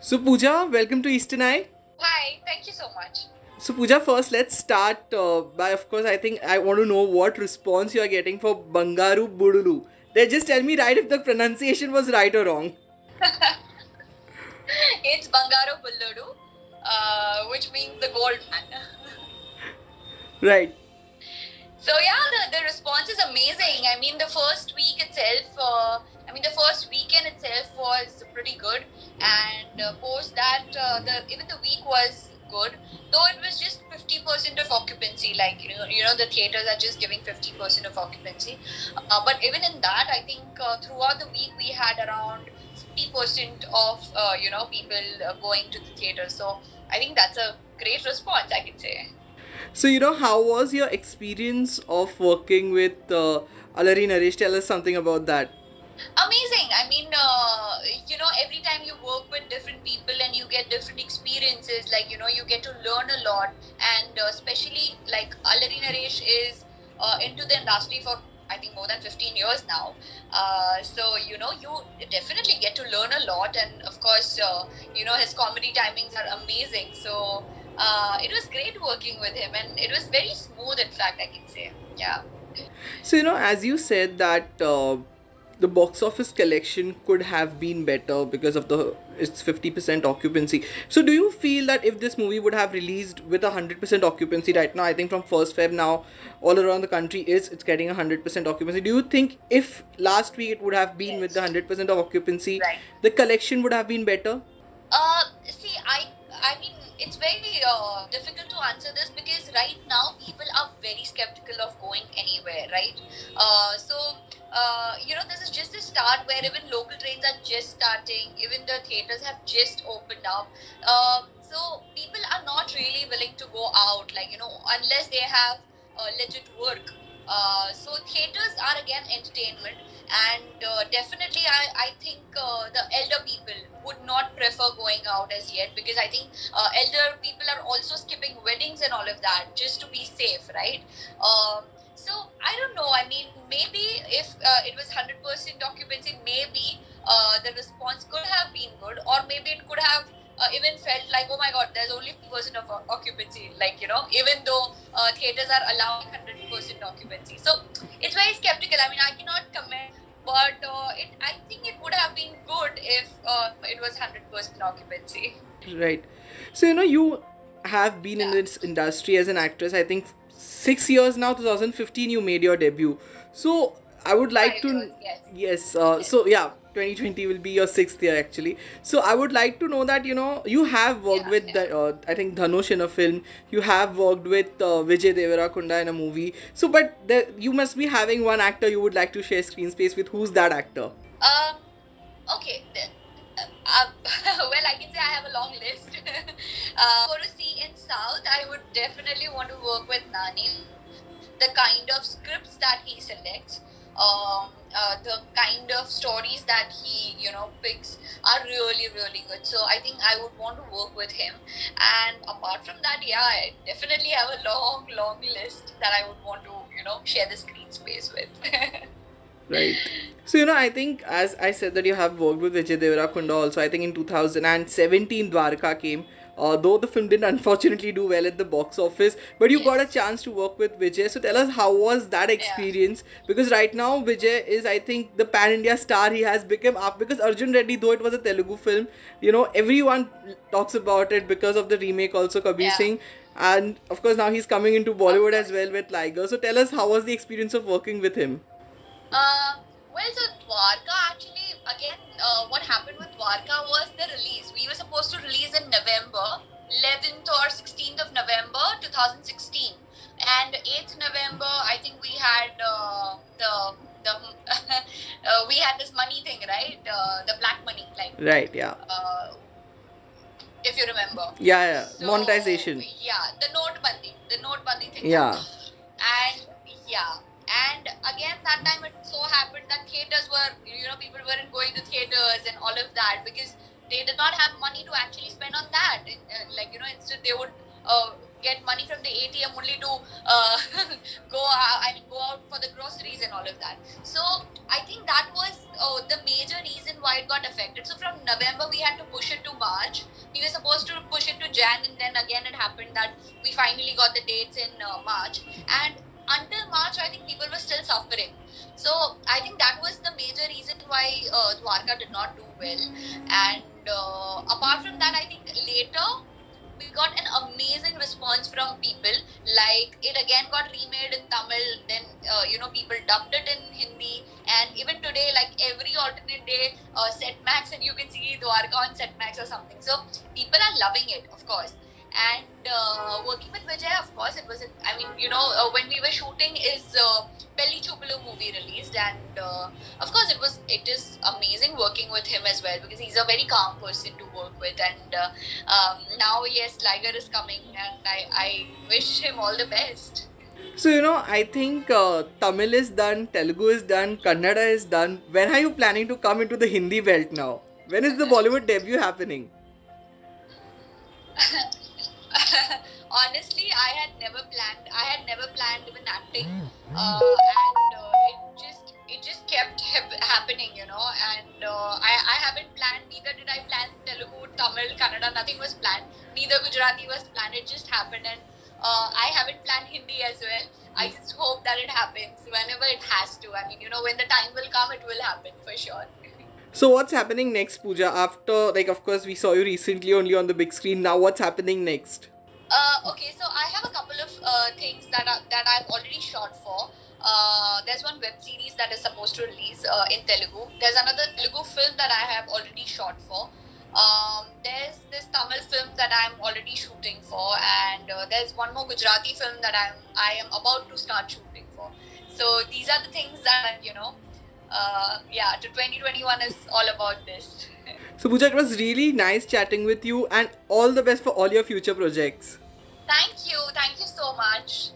So, Pooja, welcome to Eastern Eye. Hi, thank you so much. So, Pooja, first let's start by, of course, I think I want to know what response you are getting for Bangaru Budulu. They just tell me right if the pronunciation was right or wrong. It's Bangaro Bulluru, which means the gold man. Right. So yeah, the response is amazing. I mean, the first week itself, the first weekend itself was pretty good, and post that, the even the week was good. Though it was just 50% of occupancy, like the theaters are just giving 50% of occupancy. But even in that, I think throughout the week we had around 50% of people going to the theater. So I think that's a great response, I can say. So, how was your experience of working with Alari Naresh? Tell us something about that. Amazing. I mean, every time you work with different people and you get different experiences, like, you get to learn a lot. And especially, like, Alari Naresh is into the industry for, I think, more than 15 years now. You definitely get to learn a lot. And of course, his comedy timings are amazing. So it was great working with him. And it was very smooth, in fact, I can say. Yeah. So, as you said that the box office collection could have been better because of the its 50% occupancy. So, do you feel that if this movie would have released with 100% occupancy right now, I think from 1st Feb now, all around the country it's getting 100% occupancy. Do you think if last week it would have been with the Yes. 100% of occupancy, Right. the collection would have been better? See, I mean, it's very difficult to answer this because right now people are very skeptical of going anywhere, right? This is just a start where even local trains are just starting, even the theaters have just opened up. So people are not really willing to go out, like, unless they have legit work. So theaters are again entertainment, and definitely I think the elder people would not prefer going out as yet, because I think elder people are also skipping weddings and all of that just to be safe, right? So I don't know, I mean, maybe if it was 100% occupancy, maybe the response could have been good, or maybe it could have even felt like, oh my god, there's only 50% of occupancy, like, even though theaters are allowing 100% occupancy. So it's very skeptical. I mean, I cannot comment, but I think it would have been good if it was 100% occupancy. Right. So, you have been in Yeah. this industry as an actress, I think 6 years now, 2015, you made your debut. So, I would like 5 years, to, yes. yes, Yes. so yeah, 2020 will be your 6th year actually. So, I would like to know that, you have worked Yeah, with, yeah. I think, Dhanush in a film, you have worked with Vijay Deverakonda in a movie. So, but you must be having one actor you would like to share screen space with. Who's that actor? Um, okay. Well, I can say I have a long list. For to see in South, I would definitely want to work with Nani. The kind of scripts that he selects, the kind of stories that he picks are really really good. So I think I would want to work with him. And apart from that, yeah, I definitely have a long list that I would want to share the screen space with. Right. So, I think as I said that you have worked with Vijay Deverakonda also, I think in 2017 Dwarka came. Though the film didn't unfortunately do well at the box office, but you got a Yes. chance to work with Vijay. So tell us how was that Yeah. experience? Because right now Vijay is, I think, the pan India star he has become up because Arjun Reddy, though it was a Telugu film, everyone talks about it because of the remake also Kabir Yeah. Singh. And of course now he's coming into Of Bollywood as course. well with Liger. So tell us how was the experience of working with him? Uh, so Dwarka actually, again, what happened with Dwarka was the release. We were supposed to release in November, 11th or 16th of November 2016. And 8th November, I think we had we had this money thing, right? The black money, like, Right, yeah. uh, if you remember. Yeah, yeah. So Monetization. yeah, the note bandi thing Yeah. happened. And yeah, and again that time it so happened that theaters were, people weren't going to theaters and all of that because they did not have money to actually spend on that. Like, instead they would get money from the ATM only to uh, go out for the groceries and all of that. So I think that was the major reason why it got affected. So from November we had to push it to March. We were supposed to push it to Jan, and then again it happened that we finally got the dates in March. And until March, I think people were still suffering. So I think that was the major reason why Dwarka did not do well. And apart from that, I think later we got an amazing response from people. Like it again got remade in Tamil, then people dubbed it in Hindi, and even today, like every alternate day, Setmax, and you can see Dwarka on Setmax or something. So people are loving it, of course. And working with Vijay, of course, it was. When we were shooting is Pelli Chupulu movie released, and of course, it is amazing working with him as well because he's a very calm person to work with, and now yes, Liger is coming, and I wish him all the best. So, I think Tamil is done, Telugu is done, Kannada is done. When are you planning to come into the Hindi belt now? When is the Bollywood debut happening? Honestly, I had never planned even acting, and it just kept happening, And I haven't planned. Neither did I plan Telugu, Tamil, Kannada. Nothing was planned. Neither Gujarati was planned. It just happened, and I haven't planned Hindi as well. I just hope that it happens whenever it has to. I mean, when the time will come, it will happen for sure. So, what's happening next, Pooja? After, like, of course, we saw you recently only on the big screen. Now, what's happening next? Okay, so I have a couple of things that I've already shot for. There's one web series that is supposed to release in Telugu. There's another Telugu film that I have already shot for. There's this Tamil film that I'm already shooting for, and there's one more Gujarati film that I am about to start shooting for. So these are the things that yeah, to 2021 is all about this. So, Pooja, it was really nice chatting with you and all the best for all your future projects. Thank you so much.